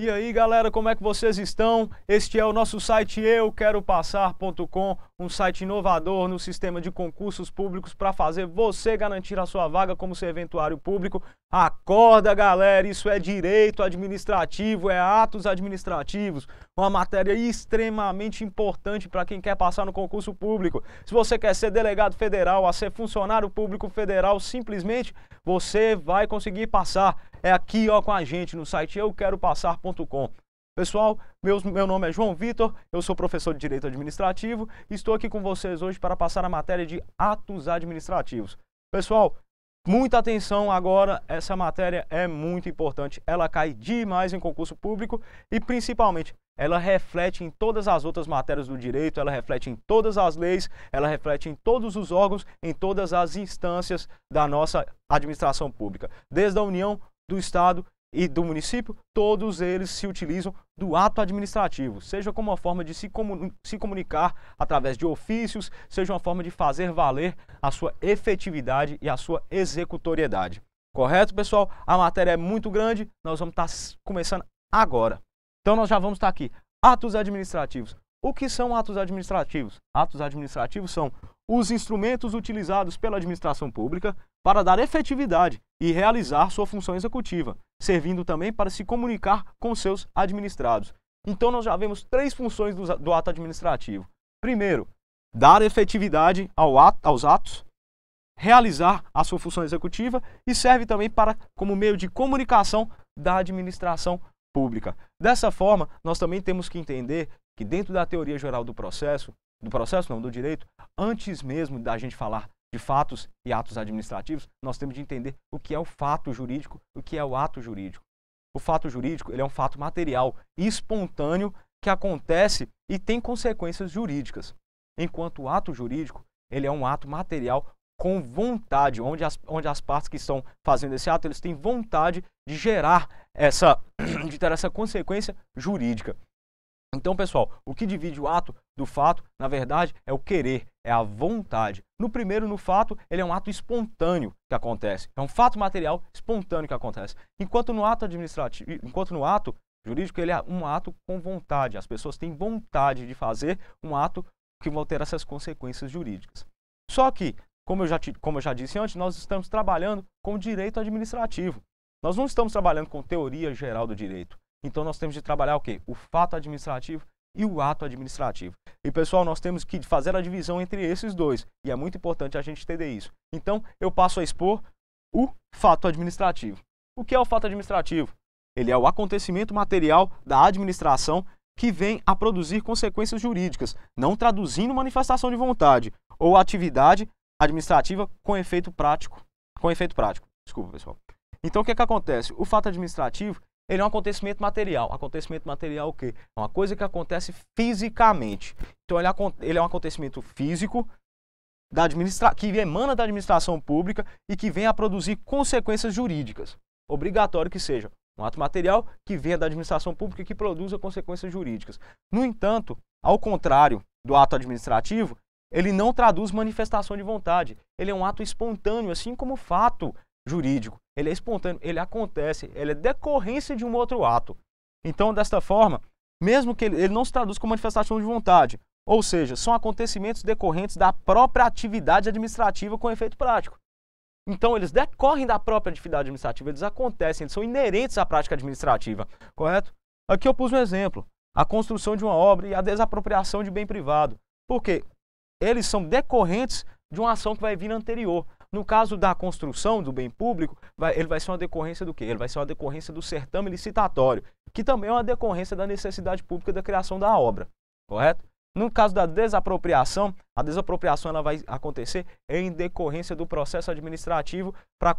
E aí galera, como é que vocês estão? Este é o nosso site euqueropassar.com, um site inovador no sistema de concursos públicos para fazer você garantir a sua vaga como serventuário público. Acorda galera, isso é direito administrativo, é atos administrativos, uma matéria extremamente importante para quem quer passar no concurso público. Se você quer ser delegado federal, a ser funcionário público federal, simplesmente você vai conseguir passar. É aqui ó, com a gente no site euqueropassar.com. Pessoal, meu nome é João Vitor, eu sou professor de Direito Administrativo e estou aqui com vocês hoje para passar a matéria de atos administrativos. Pessoal, muita atenção agora, essa matéria é muito importante, ela cai demais em concurso público e principalmente ela reflete em todas as outras matérias do direito, ela reflete em todas as leis, ela reflete em todos os órgãos, em todas as instâncias da nossa administração pública, desde a União, do Estado e do município, todos eles se utilizam do ato administrativo, seja como uma forma de se comunicar através de ofícios, seja uma forma de fazer valer a sua efetividade e a sua executoriedade. Correto, pessoal? A matéria é muito grande, nós vamos estar começando agora. Então nós já vamos estar aqui. Atos administrativos. O que são atos administrativos? Atos administrativos são os instrumentos utilizados pela administração pública para dar efetividade e realizar sua função executiva, servindo também para se comunicar com seus administrados. Então nós já vemos três funções do ato administrativo. Primeiro, dar efetividade aos atos, realizar a sua função executiva e serve também como meio de comunicação da administração pública. Dessa forma, nós também temos que entender que dentro da teoria geral do direito, antes mesmo da gente falar de fatos e atos administrativos, nós temos de entender o que é o fato jurídico e o que é o ato jurídico. O fato jurídico, ele é um fato material e espontâneo que acontece e tem consequências jurídicas. Enquanto o ato jurídico, ele é um ato material com vontade, onde as partes que estão fazendo esse ato, eles têm vontade de de ter essa consequência jurídica. Então, pessoal, o que divide o ato do fato, na verdade, é o querer, é a vontade. No fato, ele é um ato espontâneo que acontece. É um fato material espontâneo que acontece. Enquanto no ato jurídico, ele é um ato com vontade. As pessoas têm vontade de fazer um ato que vão ter essas consequências jurídicas. Só que, como eu já disse antes, nós estamos trabalhando com direito administrativo. Nós não estamos trabalhando com teoria geral do direito. Então nós temos de trabalhar o quê? O fato administrativo e o ato administrativo. E pessoal, nós temos que fazer a divisão entre esses dois. E é muito importante a gente entender isso. Então eu passo a expor o fato administrativo. O que é o fato administrativo? Ele é o acontecimento material da administração que vem a produzir consequências jurídicas, não traduzindo manifestação de vontade ou atividade administrativa com efeito prático. Desculpa, pessoal. Então o que acontece? O fato administrativo, ele é um acontecimento material. Acontecimento material o quê? É uma coisa que acontece fisicamente. Então ele é um acontecimento físico que emana da administração pública e que vem a produzir consequências jurídicas. Obrigatório que seja um ato material que venha da administração pública e que produza consequências jurídicas. No entanto, ao contrário do ato administrativo, ele não traduz manifestação de vontade. Ele é um ato espontâneo, assim como o fato jurídico. Ele é espontâneo, ele acontece, ele é decorrência de um outro ato. Então, desta forma, mesmo que ele não se traduz como manifestação de vontade, ou seja, são acontecimentos decorrentes da própria atividade administrativa com efeito prático. Então, eles decorrem da própria atividade administrativa, eles acontecem, eles são inerentes à prática administrativa, correto? Aqui eu pus um exemplo, a construção de uma obra e a desapropriação de bem privado. Por quê? Eles são decorrentes de uma ação que vai vir anterior. No caso da construção do bem público, ele vai ser uma decorrência do quê? Ele vai ser uma decorrência do certame licitatório, que também é uma decorrência da necessidade pública da criação da obra, correto? No caso da desapropriação, a desapropriação ela vai acontecer em decorrência do processo administrativo para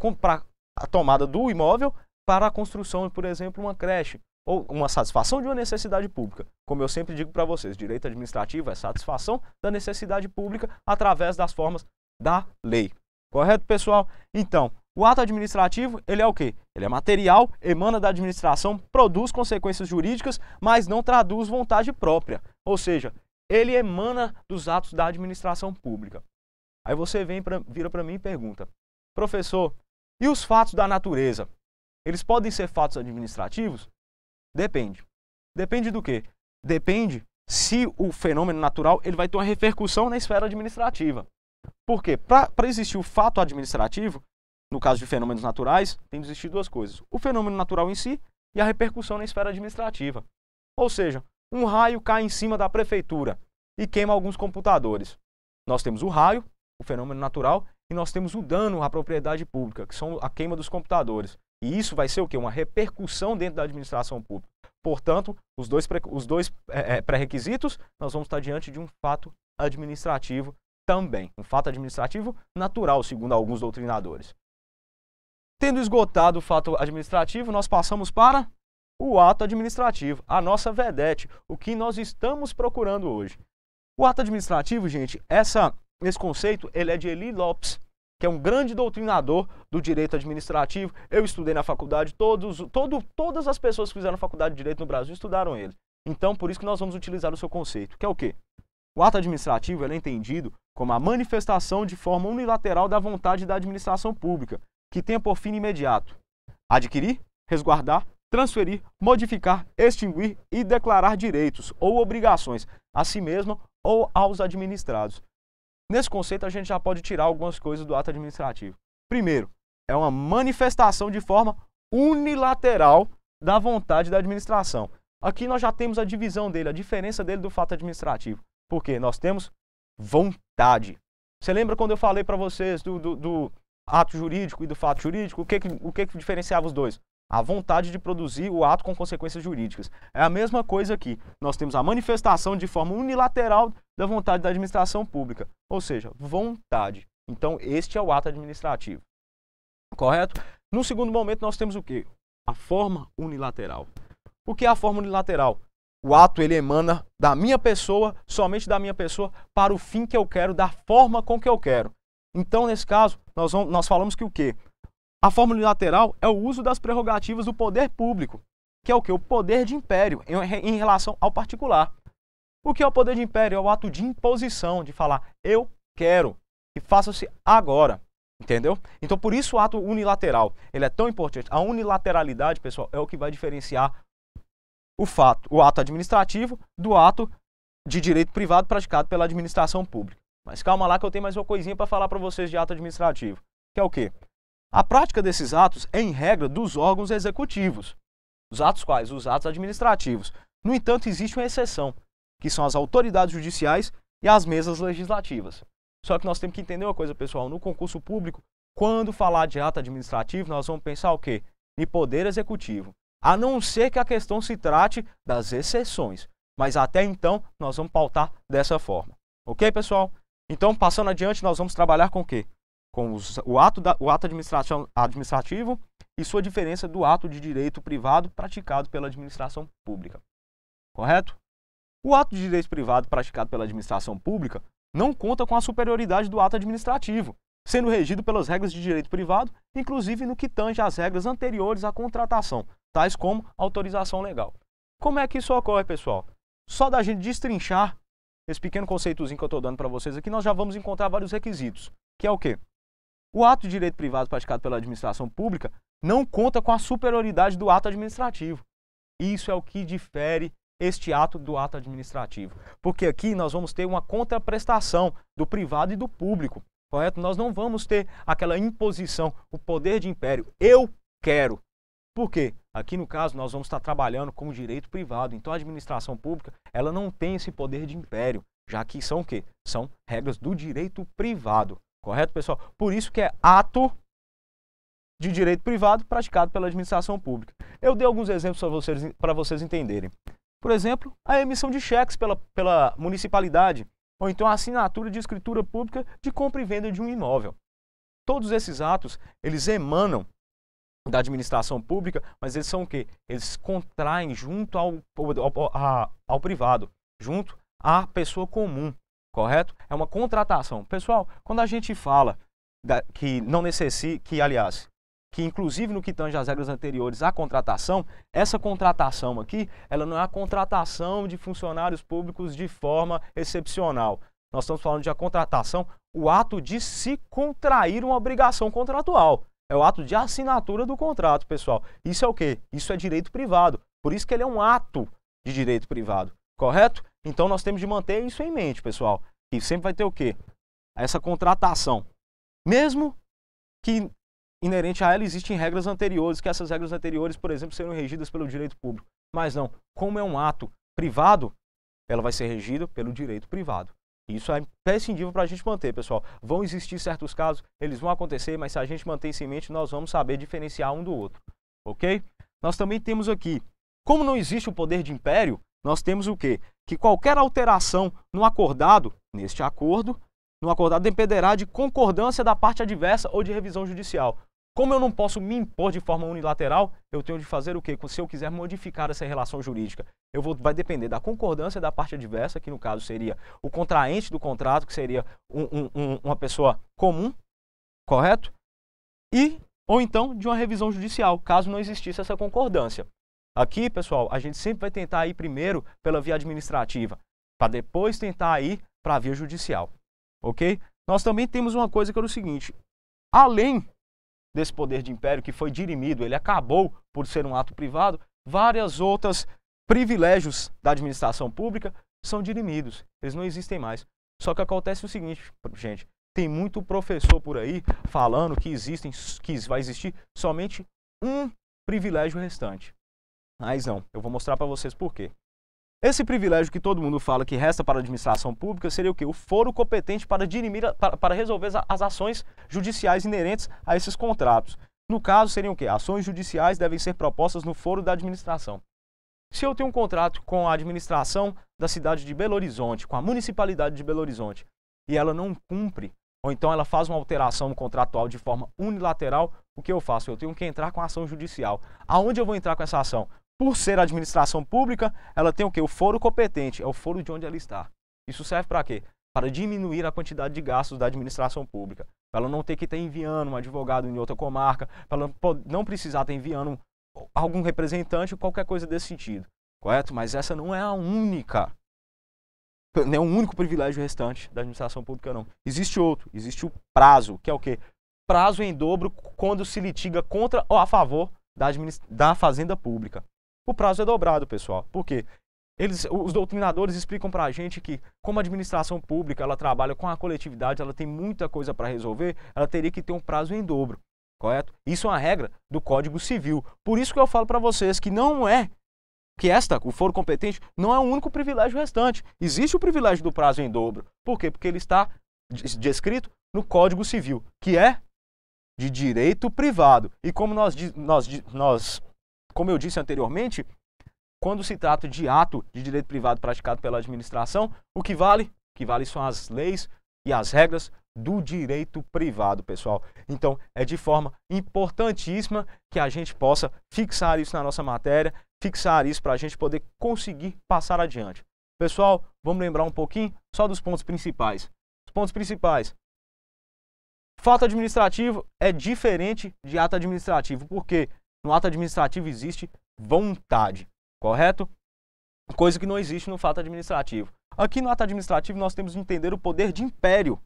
a tomada do imóvel para a construção, por exemplo, uma creche, ou uma satisfação de uma necessidade pública. Como eu sempre digo para vocês, direito administrativo é satisfação da necessidade pública através das formas da lei. Correto, pessoal? Então, o ato administrativo, ele é o quê? Ele é material, emana da administração, produz consequências jurídicas, mas não traduz vontade própria. Ou seja, ele emana dos atos da administração pública. Aí você vira para mim e pergunta, professor, e os fatos da natureza? Eles podem ser fatos administrativos? Depende. Depende do quê? Depende se o fenômeno natural ele vai ter uma repercussão na esfera administrativa. Por quê? Para existir o fato administrativo, no caso de fenômenos naturais, tem de existir duas coisas. O fenômeno natural em si e a repercussão na esfera administrativa. Ou seja, um raio cai em cima da prefeitura e queima alguns computadores. Nós temos o raio, o fenômeno natural, e nós temos o dano à propriedade pública, que são a queima dos computadores. E isso vai ser o quê? Uma repercussão dentro da administração pública. Portanto, os dois pré-requisitos, nós vamos estar diante de um fato administrativo também. Um fato administrativo natural, segundo alguns doutrinadores. Tendo esgotado o fato administrativo, nós passamos para o ato administrativo, a nossa vedete, o que nós estamos procurando hoje. O ato administrativo, gente, esse conceito ele é de Elie Lopes, que é um grande doutrinador do direito administrativo. Eu estudei na faculdade, todas as pessoas que fizeram faculdade de direito no Brasil estudaram ele. Então, por isso que nós vamos utilizar o seu conceito, que é o quê? O ato administrativo ele é entendido como a manifestação de forma unilateral da vontade da administração pública, que tenha por fim imediato adquirir, resguardar, transferir, modificar, extinguir e declarar direitos ou obrigações a si mesma ou aos administrados. Nesse conceito, a gente já pode tirar algumas coisas do ato administrativo. Primeiro, é uma manifestação de forma unilateral da vontade da administração. Aqui nós já temos a divisão dele, a diferença dele do fato administrativo. Porque nós temos vontade. Você lembra quando eu falei para vocês do ato jurídico e do fato jurídico? O que diferenciava os dois? A vontade de produzir o ato com consequências jurídicas. É a mesma coisa aqui. Nós temos a manifestação de forma unilateral da vontade da administração pública. Ou seja, vontade. Então, este é o ato administrativo. Correto? No segundo momento, nós temos o quê? A forma unilateral. O que é a forma unilateral? O ato ele emana da minha pessoa, somente da minha pessoa, para o fim que eu quero, da forma com que eu quero. Então, nesse caso, nós falamos que o quê? A forma unilateral é o uso das prerrogativas do poder público, que é o quê? O poder de império em relação ao particular. O que é o poder de império? É o ato de imposição, de falar, eu quero, e faça-se agora. Entendeu? Então, por isso o ato unilateral, ele é tão importante. A unilateralidade, pessoal, é o que vai diferenciar o ato administrativo do ato de direito privado praticado pela administração pública. Mas calma lá que eu tenho mais uma coisinha para falar para vocês de ato administrativo, que é o quê? A prática desses atos é em regra dos órgãos executivos. Os atos quais? Os atos administrativos. No entanto, existe uma exceção, que são as autoridades judiciais e as mesas legislativas. Só que nós temos que entender uma coisa, pessoal. No concurso público, quando falar de ato administrativo, nós vamos pensar o quê? Em poder executivo. A não ser que a questão se trate das exceções. Mas até então, nós vamos pautar dessa forma. Ok, pessoal? Então, passando adiante, nós vamos trabalhar com o quê? Com o ato administrativo e sua diferença do ato de direito privado praticado pela administração pública. Correto? O ato de direito privado praticado pela administração pública não conta com a superioridade do ato administrativo, sendo regido pelas regras de direito privado, inclusive no que tange às regras anteriores à contratação, tais como autorização legal. Como é que isso ocorre, pessoal? Só da gente destrinchar esse pequeno conceitozinho que eu estou dando para vocês aqui, nós já vamos encontrar vários requisitos, que é o quê? O ato de direito privado praticado pela administração pública não conta com a superioridade do ato administrativo. Isso é o que difere este ato do ato administrativo. Porque aqui nós vamos ter uma contraprestação do privado e do público, correto? Nós não vamos ter aquela imposição, o poder de império. Eu quero. Por quê? Aqui no caso nós vamos estar trabalhando com o direito privado. Então a administração pública, ela não tem esse poder de império, já que são o quê? São regras do direito privado. Correto, pessoal? Por isso que é ato de direito privado praticado pela administração pública. Eu dei alguns exemplos para vocês entenderem. Por exemplo, a emissão de cheques pela municipalidade, ou então a assinatura de escritura pública de compra e venda de um imóvel. Todos esses atos, eles emanam da administração pública, mas eles são o quê? Eles contraem junto ao privado, junto à pessoa comum. Correto? É uma contratação. Pessoal, quando a gente fala que não necessita, que inclusive no que tange às regras anteriores à contratação, essa contratação aqui, ela não é a contratação de funcionários públicos de forma excepcional. Nós estamos falando de a contratação, o ato de se contrair uma obrigação contratual. É o ato de assinatura do contrato, pessoal. Isso é o quê? Isso é direito privado. Por isso que ele é um ato de direito privado, correto? Então nós temos de manter isso em mente, pessoal. E sempre vai ter o quê? Essa contratação. Mesmo que inerente a ela existem regras anteriores, que essas regras anteriores, por exemplo, serão regidas pelo direito público. Mas não, como é um ato privado, ela vai ser regida pelo direito privado. Isso é imprescindível para a gente manter, pessoal. Vão existir certos casos, eles vão acontecer, mas se a gente manter isso em mente, nós vamos saber diferenciar um do outro, ok? Nós também temos aqui, como não existe o poder de império, nós temos o quê? Que qualquer alteração no acordado, neste acordo, no acordado dependerá de concordância da parte adversa ou de revisão judicial. Como eu não posso me impor de forma unilateral, eu tenho de fazer o quê? Se eu quiser modificar essa relação jurídica, vai depender da concordância da parte adversa, que no caso seria o contraente do contrato, que seria uma pessoa comum, correto? Ou então de uma revisão judicial, caso não existisse essa concordância. Aqui, pessoal, a gente sempre vai tentar ir primeiro pela via administrativa, para depois tentar ir para a via judicial, ok? Nós também temos uma coisa que é o seguinte, além desse poder de império que foi dirimido, ele acabou por ser um ato privado, várias outras privilégios da administração pública são dirimidos, eles não existem mais. Só que acontece o seguinte, gente, tem muito professor por aí falando que vai existir somente um privilégio restante. Mas não, eu vou mostrar para vocês por quê. Esse privilégio que todo mundo fala que resta para a administração pública seria o quê? O foro competente para dirimir, para resolver as ações judiciais inerentes a esses contratos. No caso, seriam o quê? Ações judiciais devem ser propostas no foro da administração. Se eu tenho um contrato com a administração da cidade de Belo Horizonte, com a municipalidade de Belo Horizonte, e ela não cumpre, ou então ela faz uma alteração contratual de forma unilateral, o que eu faço? Eu tenho que entrar com a ação judicial. Aonde eu vou entrar com essa ação? Por ser administração pública, ela tem o quê? O foro competente, é o foro de onde ela está. Isso serve para quê? Para diminuir a quantidade de gastos da administração pública. Para ela não ter que estar enviando um advogado em outra comarca, para ela não precisar estar enviando algum representante ou qualquer coisa desse sentido. Correto? Mas essa não é a única, não é o único privilégio restante da administração pública, não. Existe outro, existe o prazo, que é o quê? Prazo em dobro quando se litiga contra ou a favor da fazenda pública. O prazo é dobrado, pessoal. Por quê? Os doutrinadores explicam para a gente que, como a administração pública ela trabalha com a coletividade, ela tem muita coisa para resolver, ela teria que ter um prazo em dobro, correto? Isso é uma regra do Código Civil. Por isso que eu falo para vocês que não é que o foro competente não é o único privilégio restante. Existe o privilégio do prazo em dobro. Por quê? Porque ele está descrito no Código Civil, que é de direito privado. E como como eu disse anteriormente, quando se trata de ato de direito privado praticado pela administração, o que vale são as leis e as regras do direito privado, pessoal. Então, é de forma importantíssima que a gente possa fixar isso na nossa matéria, fixar isso para a gente poder conseguir passar adiante. Pessoal, vamos lembrar um pouquinho só dos pontos principais. Os pontos principais. Fato administrativo é diferente de ato administrativo, porque no ato administrativo existe vontade, correto? Coisa que não existe no fato administrativo. Aqui no ato administrativo nós temos de entender o poder de império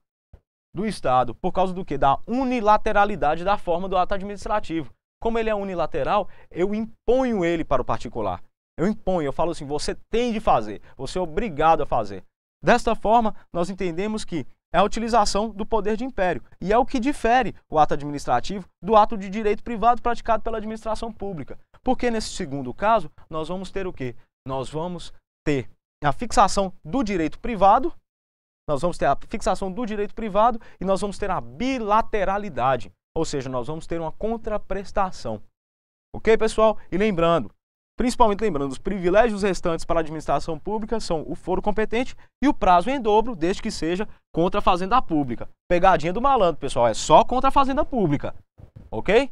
do Estado, por causa do quê? Da unilateralidade da forma do ato administrativo. Como ele é unilateral, eu imponho ele para o particular. Eu falo assim, você tem de fazer, você é obrigado a fazer. Desta forma, nós entendemos que é a utilização do poder de império. E é o que difere o ato administrativo do ato de direito privado praticado pela administração pública. Porque nesse segundo caso, nós vamos ter o quê? Nós vamos ter a fixação do direito privado, e nós vamos ter a bilateralidade. Ou seja, nós vamos ter uma contraprestação. Ok, pessoal? E principalmente lembrando, os privilégios restantes para a administração pública são o foro competente e o prazo em dobro, desde que seja contra a fazenda pública. Pegadinha do malandro, pessoal, é só contra a fazenda pública, ok?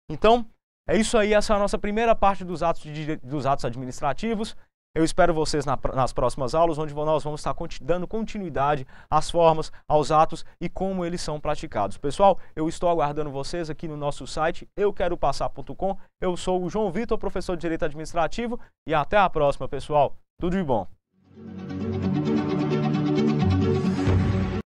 Então, é isso aí, essa é a nossa primeira parte dos atos administrativos. Eu espero vocês nas próximas aulas, onde nós vamos estar dando continuidade às formas, aos atos e como eles são praticados. Pessoal, eu estou aguardando vocês aqui no nosso site, euqueropassar.com. Eu sou o João Vitor, professor de Direito Administrativo, e até a próxima, pessoal. Tudo de bom.